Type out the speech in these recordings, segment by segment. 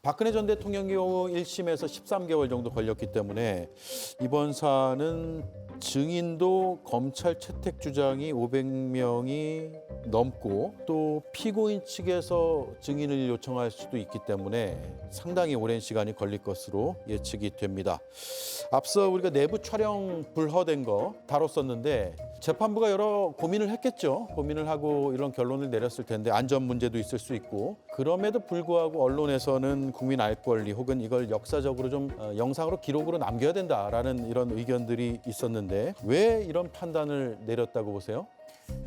박근혜 전 대통령 경우 1심에서 13개월 정도 걸렸기 때문에 이번 사안은 증인도 검찰 채택 주장이 500명이 넘고 또 피고인 측에서 증인을 요청할 수도 있기 때문에 상당히 오랜 시간이 걸릴 것으로 예측이 됩니다. 앞서 우리가 내부 촬영 불허된 거 다뤘었는데 재판부가 여러 고민을 했겠죠. 고민을 하고 이런 결론을 내렸을 텐데 안전 문제도 있을 수 있고 그럼에도 불구하고 언론에서는 국민 알 권리 혹은 이걸 역사적으로 좀 영상으로 기록으로 남겨야 된다라는 이런 의견들이 있었는데 왜 이런 판단을 내렸다고 보세요?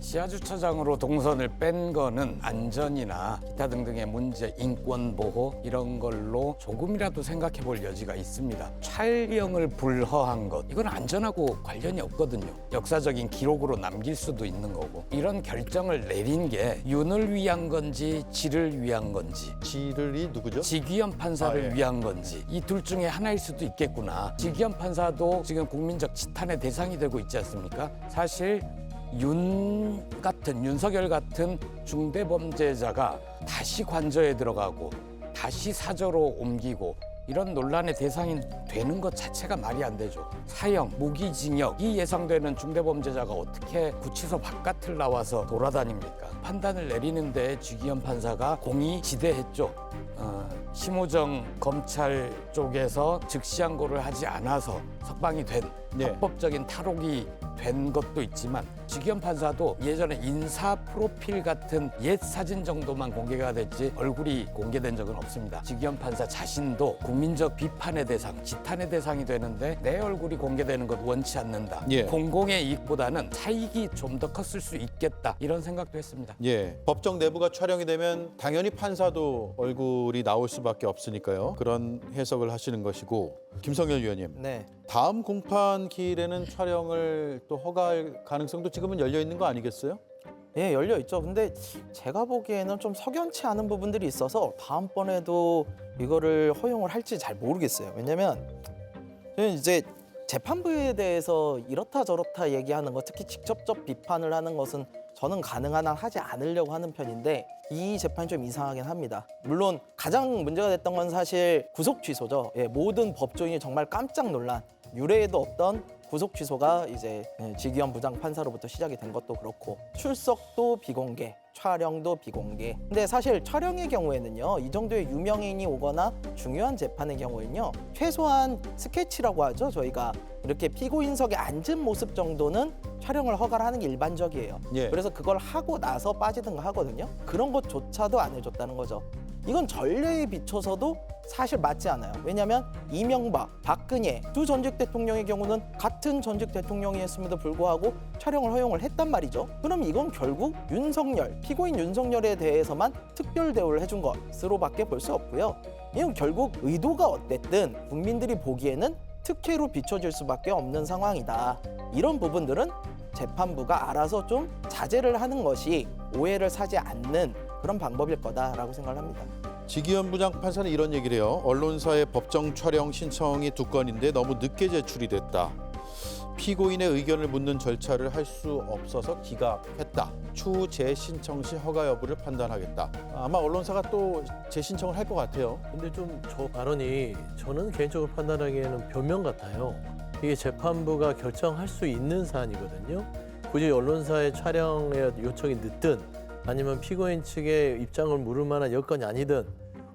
지하주차장으로 동선을 뺀 거는 안전이나 기타 등등의 문제, 인권 보호 이런 걸로 조금이라도 생각해 볼 여지가 있습니다. 촬영을 불허한 것, 이건 안전하고 관련이 없거든요. 역사적인 기록으로 남길 수도 있는 거고. 이런 결정을 내린 게 윤을 위한 건지 지를 위한 건지, 지를이 누구죠? 지기현 판사를 예. 위한 건지 이 둘 중에 하나일 수도 있겠구나. 지기현 판사도 지금 국민적 지탄의 대상이 되고 있지 않습니까? 사실 윤석열 같은 중대범죄자가 다시 관저에 들어가고 다시 사저로 옮기고 이런 논란의 대상이 되는 것 자체가 말이 안 되죠. 사형, 무기징역이 예상되는 중대범죄자가 어떻게 구치소 바깥을 나와서 돌아다닙니까? 판단을 내리는데 지기현 판사가 공이 지대했죠. 심우정 검찰 쪽에서 즉시항고를 하지 않아서 석방이 된 합법적인 탈옥이 된 것도 있지만 지기현 판사도 예전에 인사 프로필 같은 옛 사진 정도만 공개가 됐지 얼굴이 공개된 적은 없습니다. 지기현 판사 자신도 국민적 비판의 대상, 지탄의 대상이 되는데 내 얼굴이 공개되는 것 원치 않는다. 예. 공공의 이익보다는 차익이 좀 더 컸을 수 있겠다. 이런 생각도 했습니다. 예, 법정 내부가 촬영이 되면 당연히 판사도 얼굴이 나올 수밖에 없으니까요. 그런 해석을 하시는 것이고 김성열 위원님. 네. 다음 공판 기일에는 촬영을 또 허가할 가능성도 지금은 열려 있는 거 아니겠어요? 예, 열려 있죠. 근데 제가 보기에는 좀 석연치 않은 부분들이 있어서 다음번에도 이거를 허용을 할지 잘 모르겠어요. 왜냐면 저는 이제 재판부에 대해서 이렇다 저렇다 얘기하는 거, 특히 직접적 비판을 하는 것은 저는 가능한 한 하지 않으려고 하는 편인데 이 재판이 좀 이상하긴 합니다. 물론 가장 문제가 됐던 건 사실 구속 취소죠. 예, 모든 법조인이 정말 깜짝 놀란 유례에도 없던 구속 취소가 이제 지기현 부장판사로부터 시작이 된 것도 그렇고 출석도 비공개, 촬영도 비공개. 근데 사실 촬영의 경우에는요, 이 정도의 유명인이 오거나 중요한 재판의 경우에는요, 최소한 스케치라고 하죠. 저희가 이렇게 피고인석에 앉은 모습 정도는 촬영을 허가를 하는 게 일반적이에요. 예. 그래서 그걸 하고 나서 빠지든가 하거든요. 그런 것조차도 안 해줬다는 거죠. 이건 전례에 비춰서도 사실 맞지 않아요. 왜냐하면 이명박, 박근혜 두 전직 대통령의 경우는 같은 전직 대통령이었음에도 불구하고 촬영을 허용을 했단 말이죠. 그럼 이건 결국 윤석열, 피고인 윤석열에 대해서만 특별 대우를 해준 것으로밖에 볼 수 없고요. 이건 결국 의도가 어땠든 국민들이 보기에는 특혜로 비춰질 수밖에 없는 상황이다. 이런 부분들은 재판부가 알아서 좀 자제를 하는 것이 오해를 사지 않는 그런 방법일 거다라고 생각을 합니다. 지기현 부장판사는 이런 얘기를 해요. 언론사의 법정 촬영 신청이 2건인데 너무 늦게 제출이 됐다. 피고인의 의견을 묻는 절차를 할 수 없어서 기각했다. 추후 재신청 시 허가 여부를 판단하겠다. 아마 언론사가 또 재신청을 할 것 같아요. 근데 좀 저 발언이 저는 개인적으로 판단하기에는 변명 같아요. 이게 재판부가 결정할 수 있는 사안이거든요. 굳이 언론사의 촬영에 요청이 늦든 아니면 피고인 측의 입장을 물을 만한 여건이 아니든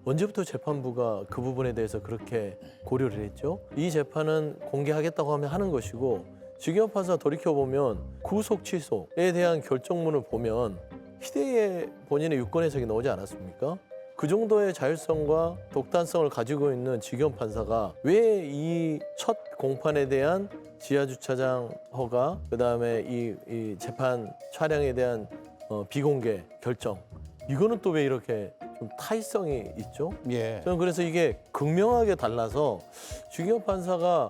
언제부터 재판부가 그 부분에 대해서 그렇게 고려를 했죠? 이 재판은 공개하겠다고 하면 하는 것이고 지기현 판사 돌이켜보면 구속 취소에 대한 결정문을 보면 희대의 본인의 유권 해석이 나오지 않았습니까? 그 정도의 자율성과 독단성을 가지고 있는 지기현 판사가 왜 이 첫 공판에 대한 지하주차장 허가, 그다음에 이 재판 촬영에 대한 비공개 결정, 이거는 또 왜 이렇게 좀 타의성이 있죠? 예. 저는 그래서 이게 극명하게 달라서 지기현 판사가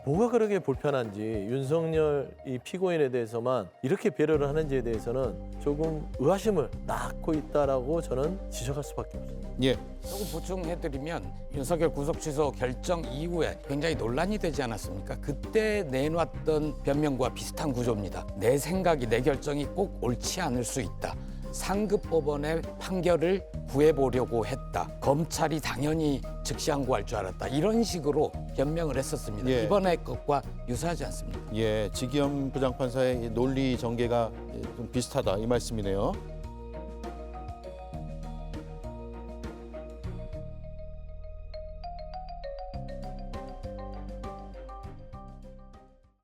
뭐가 그렇게 불편한지 윤석열 이 피고인에 대해서만 이렇게 배려를 하는지에 대해서는 조금 의아심을 낳고 있다라고 저는 지적할 수밖에 없습니다. 예. 조금 보충해드리면 윤석열 구속 취소 결정 이후에 굉장히 논란이 되지 않았습니까? 그때 내놨던 변명과 비슷한 구조입니다. 내 생각이, 내 결정이 꼭 옳지 않을 수 있다. 상급 법원의 판결을 구해보려고 했다. 검찰이 당연히 즉시항고할 줄 알았다. 이런 식으로 변명을 했었습니다. 예. 이번에 것과 유사하지 않습니다. 예, 지기현 부장판사의 이 논리 전개가 좀 비슷하다 이 말씀이네요.